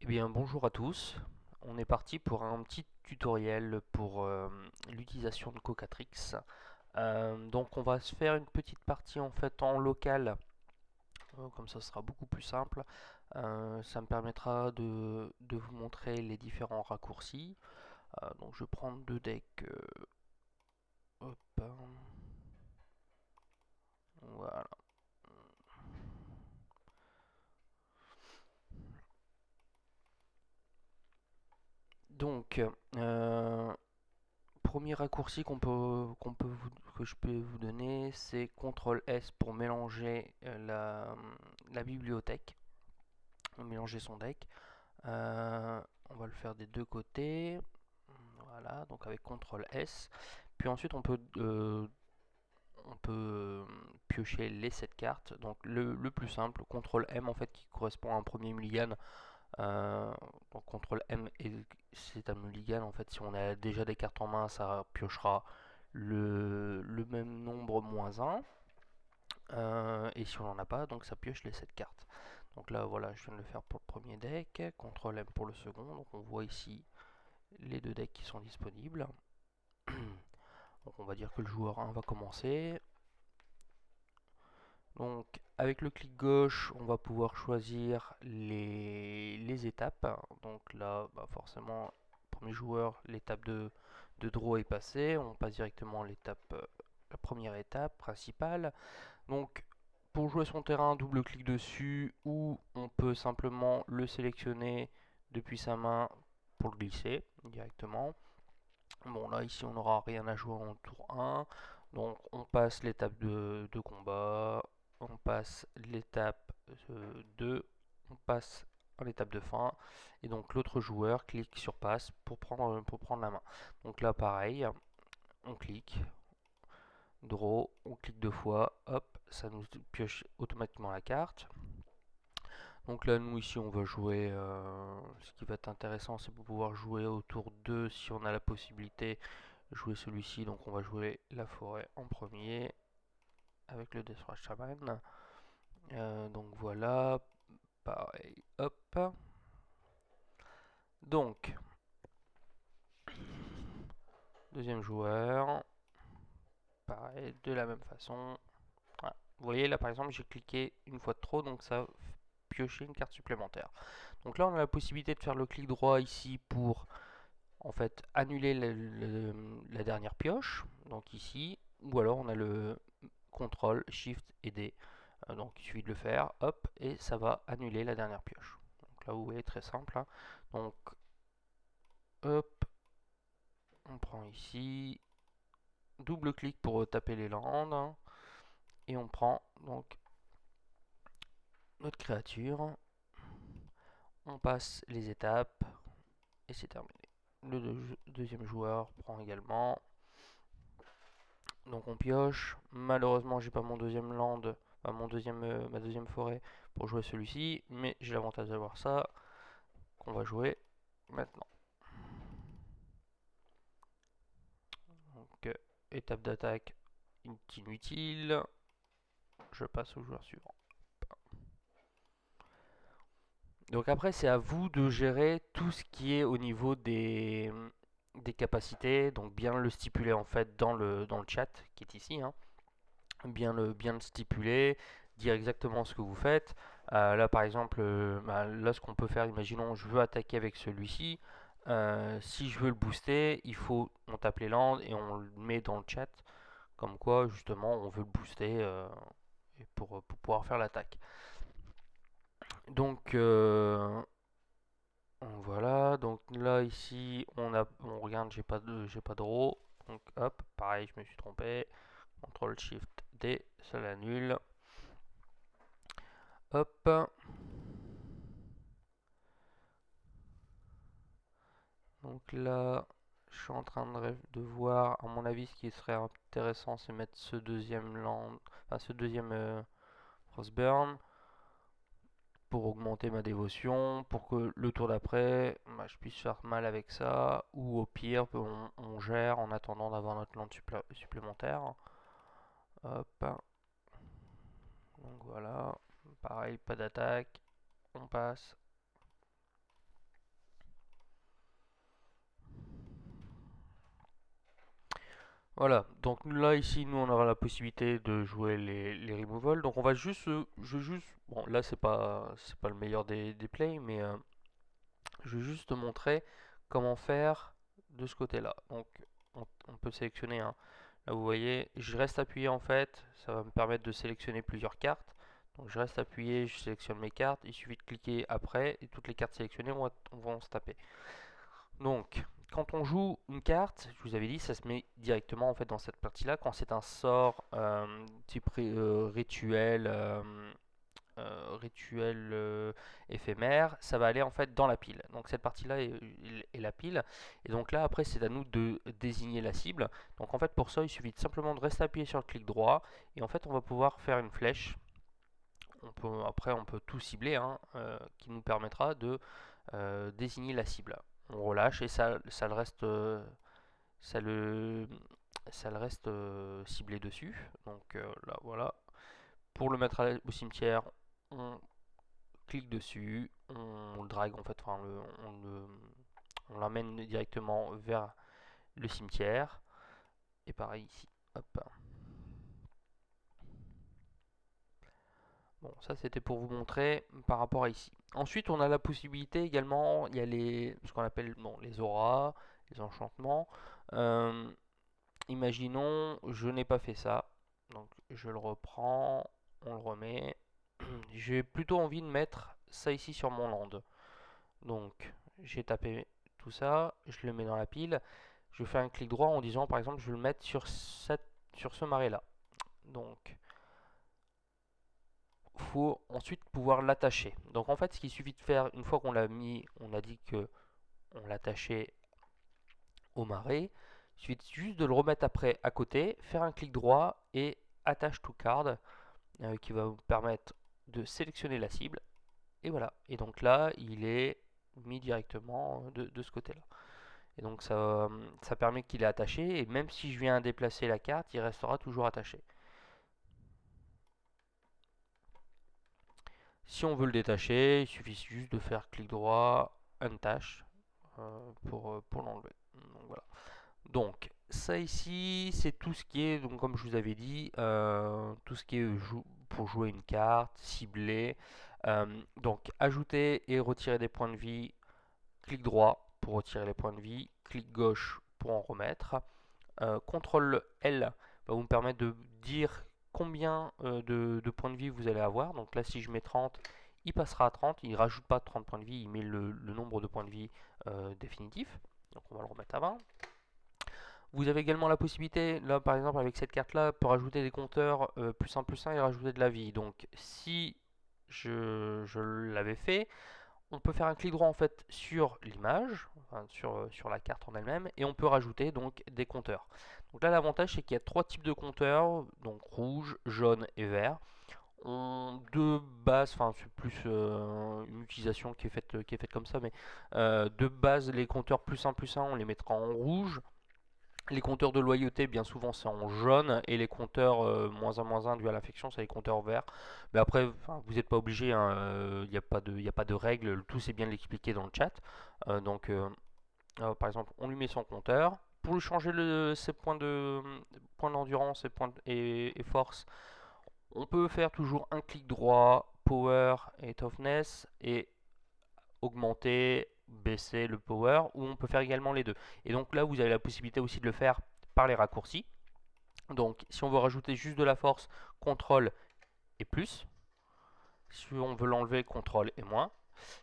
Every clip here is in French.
Eh bien, bonjour à tous. On est parti pour un petit tutoriel pour l'utilisation de Cocatrix. Donc, on va se faire une petite partie en fait en local, comme ça sera beaucoup plus simple. Ça me permettra de vous montrer les différents raccourcis. Donc, je vais prendre deux decks. Hop, voilà. Donc, premier raccourci que je peux vous donner, c'est CTRL S pour mélanger la bibliothèque, mélanger son deck. On va le faire des deux côtés. Voilà, donc avec CTRL S. Puis ensuite on peut piocher les 7 cartes. Donc le plus simple, CTRL M en fait qui correspond à un premier mulligan. Donc CTRL M c'est un mulligan en fait. Si on a déjà des cartes en main, ça piochera le même nombre moins un. Et si on n'en a pas, donc ça pioche les 7 cartes. Donc là voilà, je viens de le faire pour le premier deck, CTRL M pour le second. Donc on voit ici les deux decks qui sont disponibles. Donc on va dire que le joueur 1 va commencer. Donc avec le clic gauche, on va pouvoir choisir les étapes. Donc là, bah forcément, premier joueur, l'étape de draw est passée. On passe directement à l'étape, la première étape principale. Donc pour jouer son terrain, double clic dessus, ou on peut simplement le sélectionner depuis sa main pour le glisser directement. Bon là ici on n'aura rien à jouer en tour 1. Donc on passe l'étape de combat, on passe l'étape 2, on passe à l'étape de fin. Et donc l'autre joueur clique sur passe pour prendre la main. Donc là pareil, on clique, draw, on clique deux fois, hop, ça nous pioche automatiquement la carte. Donc là, nous ici, on va jouer. Ce qui va être intéressant, c'est pour pouvoir jouer au tour 2 si on a la possibilité de jouer celui-ci. Donc on va jouer la forêt en premier avec le Deathrush Shaman. Donc voilà, pareil, hop. Donc, deuxième joueur, pareil, de la même façon. Voilà. Vous voyez là par exemple, j'ai cliqué une fois de trop, donc ça a pioché une carte supplémentaire. Donc là, on a la possibilité de faire le clic droit ici pour en fait annuler la dernière pioche, donc ici, ou alors on a le CTRL, SHIFT et D. Donc il suffit de le faire, hop, et ça va annuler la dernière pioche. Donc là vous voyez, très simple, hein. Donc hop, on prend ici, double clic pour taper les landes, hein, et on prend donc notre créature, on passe les étapes, et c'est terminé. Le deuxième joueur prend également. Donc on pioche. Malheureusement, j'ai pas mon deuxième land, enfin, ma deuxième forêt pour jouer celui-ci, mais j'ai l'avantage d'avoir ça qu'on va jouer maintenant. Donc étape d'attaque inutile. Je passe au joueur suivant. Donc après, c'est à vous de gérer tout ce qui est au niveau des capacités. Donc bien le stipuler en fait dans le chat qui est ici, hein. Bien le stipuler, dire exactement ce que vous faites. Là par exemple, bah, là ce qu'on peut faire, imaginons je veux attaquer avec celui-ci. Si je veux le booster, on tape les landes et on le met dans le chat, comme quoi justement on veut le booster pour pouvoir faire l'attaque. Donc voilà, donc là ici on regarde, j'ai pas de draw, donc hop, pareil je me suis trompé, CTRL SHIFT D, ça l'annule. Hop. Donc là, je suis en train de voir, à mon avis, ce qui serait intéressant, c'est mettre ce deuxième land, enfin ce deuxième Frostburn pour augmenter ma dévotion, pour que le tour d'après, bah, je puisse faire mal avec ça, ou au pire, on gère en attendant d'avoir notre land supplémentaire. Hop. Donc voilà, pareil, pas d'attaque, on passe. Voilà, donc là ici nous on aura la possibilité de jouer les removals. Donc on va juste, bon là c'est pas le meilleur des plays, mais je vais juste te montrer comment faire de ce côté-là. Donc on peut sélectionner un. Là vous voyez, je reste appuyé en fait, ça va me permettre de sélectionner plusieurs cartes. Donc je reste appuyé, je sélectionne mes cartes, il suffit de cliquer après et toutes les cartes sélectionnées vont se taper. Donc, quand on joue une carte, je vous avais dit, ça se met directement en fait dans cette partie-là. Quand c'est un sort type rituel éphémère, ça va aller en fait dans la pile. Donc cette partie-là est la pile. Et donc là, après, c'est à nous de désigner la cible. Donc en fait, pour ça, il suffit simplement de rester appuyé sur le clic droit. Et en fait, on va pouvoir faire une flèche. Après, on peut tout cibler, hein, qui nous permettra de désigner la cible. On relâche et ça le reste, ça le, ça le reste ciblé dessus. Donc là, voilà. Pour le mettre au cimetière, on clique dessus, on le drague en fait, enfin, on l'amène directement vers le cimetière. Et pareil ici. Hop. Bon, ça c'était pour vous montrer par rapport à ici. Ensuite, on a la possibilité également, il y a ce qu'on appelle bon, les auras, les enchantements. Euh, Imaginons, je n'ai pas fait ça. Donc je le reprends, on le remet. J'ai plutôt envie de mettre ça ici sur mon land. Donc j'ai tapé tout ça, je le mets dans la pile. Je fais un clic droit en disant par exemple je vais le mettre sur ce marais là. Donc faut ensuite pouvoir l'attacher. Donc en fait ce qu'il suffit de faire une fois qu'on l'a mis, on a dit que on l'attachait au marais. Il suffit juste de le remettre après à côté, faire un clic droit et attache to card qui va vous permettre de sélectionner la cible. Et voilà. Et donc là, il est mis directement de ce côté-là. Et donc ça permet qu'il est attaché. Et même si je viens déplacer la carte, il restera toujours attaché. Si on veut le détacher, il suffit juste de faire clic droit, untouch pour l'enlever. Donc voilà. Donc ça ici, c'est tout ce qui est, donc comme je vous avais dit, tout ce qui est pour jouer une carte, cibler. Donc ajouter et retirer des points de vie, clic droit pour retirer les points de vie, clic gauche pour en remettre. CTRL L va vous permettre de dire combien de points de vie vous allez avoir. Donc là, si je mets 30, il passera à 30. Il ne rajoute pas 30 points de vie, il met le nombre de points de vie définitif. Donc on va le remettre à 20. Vous avez également la possibilité, là par exemple avec cette carte là, pour rajouter des compteurs plus 1 et rajouter de la vie. Donc si je l'avais fait, on peut faire un clic droit en fait sur l'image, enfin, sur la carte en elle-même, et on peut rajouter donc des compteurs. Donc là l'avantage c'est qu'il y a trois types de compteurs, donc rouge, jaune et vert. De base, enfin c'est plus une utilisation qui est faite comme ça, mais de base les compteurs plus 1 on les mettra en rouge. Les compteurs de loyauté, bien souvent, c'est en jaune. Et les compteurs -1 dû à l'affection, c'est les compteurs verts. Mais après, vous n'êtes pas obligé. Il n'y a pas de règle. Le tout, c'est bien de l'expliquer dans le chat. Donc, par exemple, on lui met son compteur. Pour lui changer ses points d'endurance et force, on peut faire toujours un clic droit, power et toughness. Et augmenter, baisser le power, ou on peut faire également les deux. Et donc là, vous avez la possibilité aussi de le faire par les raccourcis. Donc si on veut rajouter juste de la force, CTRL et plus. Si on veut l'enlever, CTRL et moins.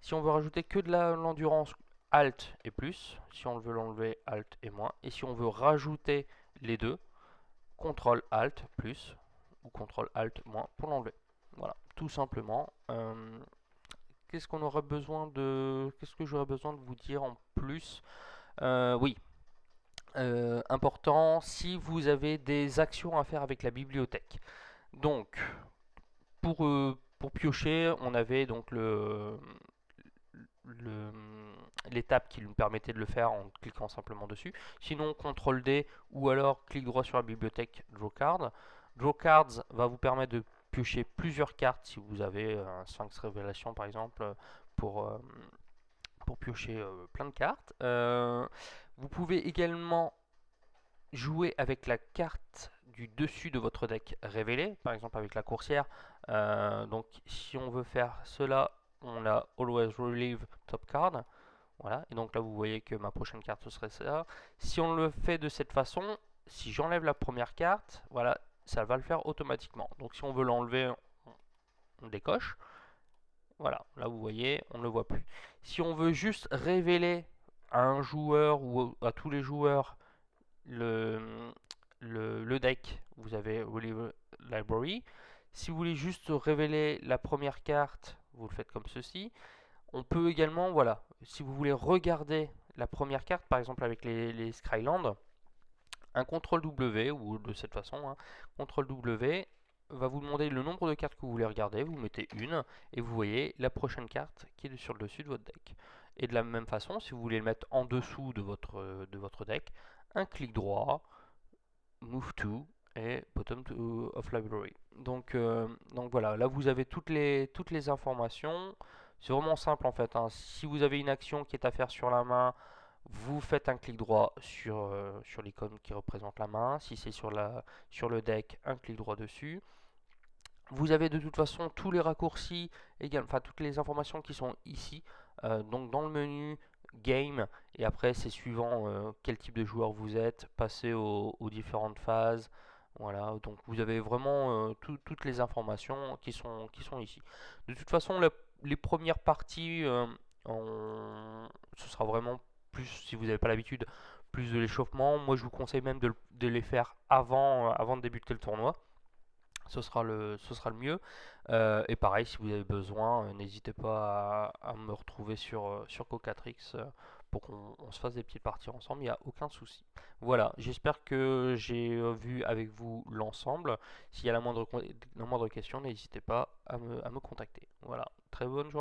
Si on veut rajouter que de l'endurance, Alt et plus. Si on veut l'enlever, Alt et moins. Et si on veut rajouter les deux, CTRL Alt plus ou CTRL Alt moins pour l'enlever. Voilà, tout simplement. Qu'est-ce qu'on aurait besoin de... Qu'est-ce que j'aurais besoin de vous dire en plus? Oui, important, si vous avez des actions à faire avec la bibliothèque. Donc, pour piocher, on avait donc l'étape qui nous permettait de le faire en cliquant simplement dessus. Sinon, CTRL D ou alors clic droit sur la bibliothèque Draw Card. Draw Cards va vous permettre de piocher plusieurs cartes si vous avez un Sphinx Révélation par exemple pour, euh, pour piocher plein de cartes. Vous pouvez également jouer avec la carte du dessus de votre deck révélé, par exemple avec la coursière. Donc si on veut faire cela, on a Always Relieve Top Card. Voilà, et donc là vous voyez que ma prochaine carte ce serait ça. Si on le fait de cette façon, si j'enlève la première carte, voilà, ça va le faire automatiquement. Donc si on veut l'enlever, on décoche. Voilà, là vous voyez, on ne le voit plus. Si on veut juste révéler à un joueur ou à tous les joueurs le deck, vous avez Relieve Library. Si vous voulez juste révéler la première carte, vous le faites comme ceci. On peut également, voilà, si vous voulez regarder la première carte, par exemple avec les Skyland, un CTRL W, ou de cette façon, hein, CTRL W va vous demander le nombre de cartes que vous voulez regarder, vous mettez une, et vous voyez la prochaine carte qui est sur le dessus de votre deck. Et de la même façon, si vous voulez le mettre en dessous de votre deck, un clic droit, Move to, et Bottom of Library. Donc voilà, là vous avez toutes les informations. C'est vraiment simple en fait, hein. Si vous avez une action qui est à faire sur la main, vous faites un clic droit sur l'icône qui représente la main. Si c'est sur le deck, un clic droit dessus. Vous avez de toute façon tous les raccourcis, enfin toutes les informations qui sont ici. Donc dans le menu Game, et après c'est suivant quel type de joueur vous êtes, passez aux différentes phases. Voilà, donc vous avez vraiment toutes les informations qui sont ici. De toute façon, les premières parties, ce sera vraiment plus, si vous n'avez pas l'habitude, plus de l'échauffement. Moi je vous conseille même de les faire avant de débuter le tournoi. Ce sera le mieux. Et pareil, si vous avez besoin, n'hésitez pas à me retrouver sur Cocatrix pour qu'on se fasse des petites parties ensemble, il n'y a aucun souci. Voilà, j'espère que j'ai vu avec vous l'ensemble. S'il y a la moindre question, n'hésitez pas à me contacter. Voilà, très bonne journée.